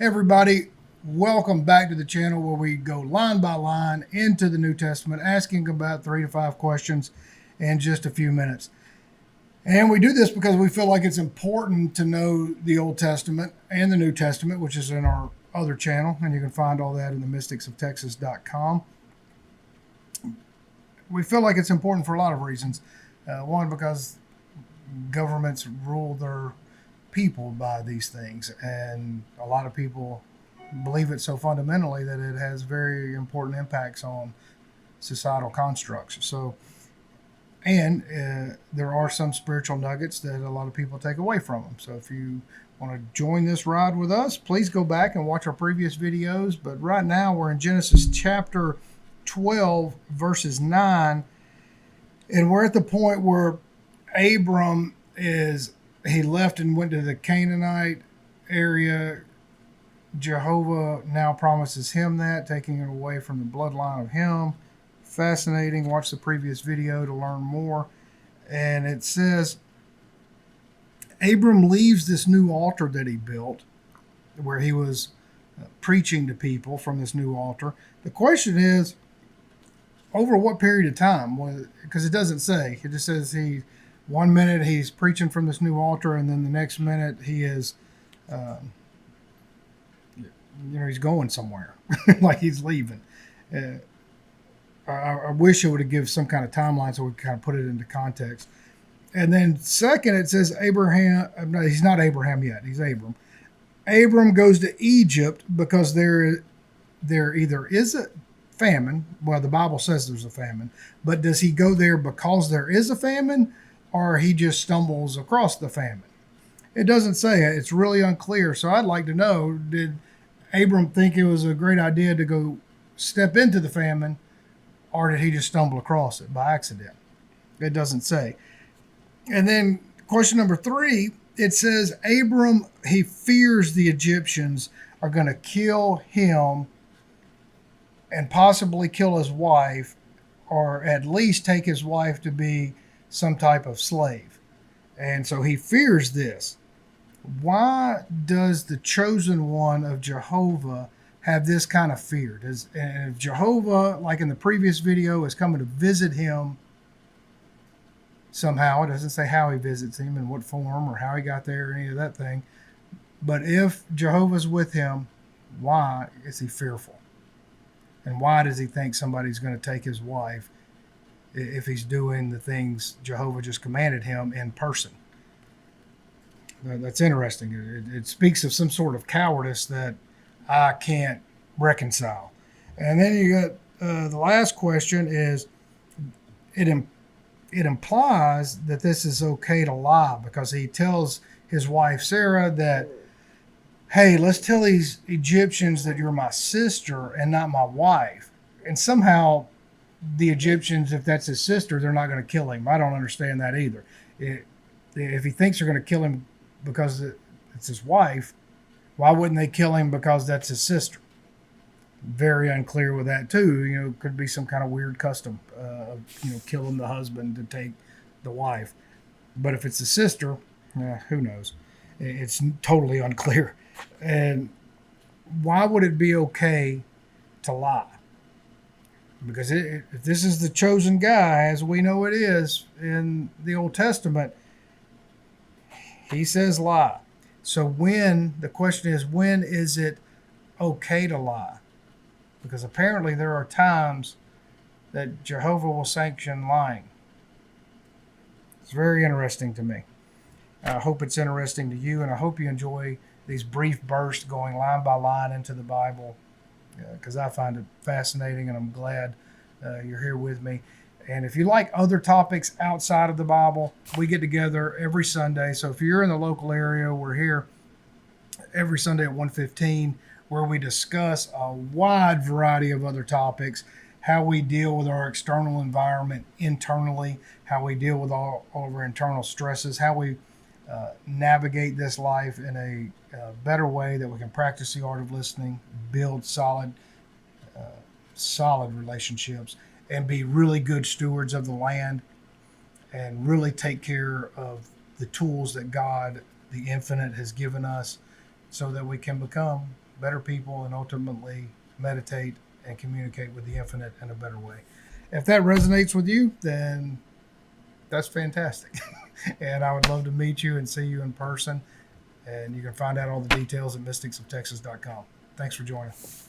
Hey everybody, welcome back to the channel where we go line by line into the New Testament, asking about 3 to 5 questions in just a few minutes. And we do this because we feel like it's important to know the Old Testament and the New Testament, which is in our other channel, and you can find all that in the mysticsofTexas.com. We feel like it's important for a lot of reasons. One, because governments rule their people by these things, and a lot of people believe it so fundamentally that it has very important impacts on societal constructs. And there are some spiritual nuggets that a lot of people take away from them. So if you want to join this ride with us, please go back and watch our previous videos. But right now we're in Genesis chapter 12, verses 9, and we're at the point where Abram he left and went to the Canaanite area. Jehovah now promises him that, taking it away from the bloodline of him. Fascinating. Watch the previous video to learn more. And it says, Abram leaves this new altar that he built, where he was preaching to people from this new altar. The question is, over what period of time? Because it doesn't say. It just says one minute he's preaching from this new altar, and then the next minute he is, he's going somewhere, like he's leaving. I wish it would have given some kind of timeline so we could kind of put it into context. And then second, it says Abraham. No, he's not Abraham yet. He's Abram. Abram goes to Egypt because there either is a famine. Well, the Bible says there's a famine, but does he go there because there is a famine, or he just stumbles across the famine? It doesn't say it. It's really unclear. So I'd like to know, did Abram think it was a great idea to go step into the famine, or did he just stumble across it by accident? It doesn't say. And then question number 3, it says Abram, he fears the Egyptians are going to kill him and possibly kill his wife, or at least take his wife to be some type of slave. And so he fears this. Why does the chosen one of Jehovah have this kind of fear? And if Jehovah, like in the previous video, is coming to visit him somehow, it doesn't say how he visits him, in what form, or how he got there, or any of that thing. But if Jehovah's with him, why is he fearful? And why does he think somebody's going to take his wife if he's doing the things Jehovah just commanded him in person? That's interesting. It speaks of some sort of cowardice that I can't reconcile. And then you got the last question is, it implies that this is okay to lie, because he tells his wife Sarah that, hey, let's tell these Egyptians that you're my sister and not my wife. And somehow the Egyptians, if that's his sister, they're not going to kill him. I don't understand that either. If he thinks they're going to kill him because it's his wife, why wouldn't they kill him because that's his sister? Very unclear with that too. Could be some kind of weird custom of killing the husband to take the wife. But if it's the sister, who knows? It's totally unclear. And why would it be okay to lie? Because if this is the chosen guy, as we know it is in the Old Testament, he says lie. So the question is, when is it okay to lie? Because apparently there are times that Jehovah will sanction lying. It's very interesting to me. I hope it's interesting to you, and I hope you enjoy these brief bursts going line by line into the Bible, because I find it fascinating, and I'm glad you're here with me. And if you like other topics outside of the Bible, we get together every Sunday. So if you're in the local area, we're here every Sunday at 1:15, where we discuss a wide variety of other topics, how we deal with our external environment internally, how we deal with all of our internal stresses, how we navigate this life in a better way, that we can practice the art of listening, build solid relationships, and be really good stewards of the land, and really take care of the tools that God, the Infinite, has given us, so that we can become better people and ultimately meditate and communicate with the infinite in a better way. If that resonates with you, then that's fantastic. And I would love to meet you and see you in person. And you can find out all the details at mysticsoftexas.com. Thanks for joining.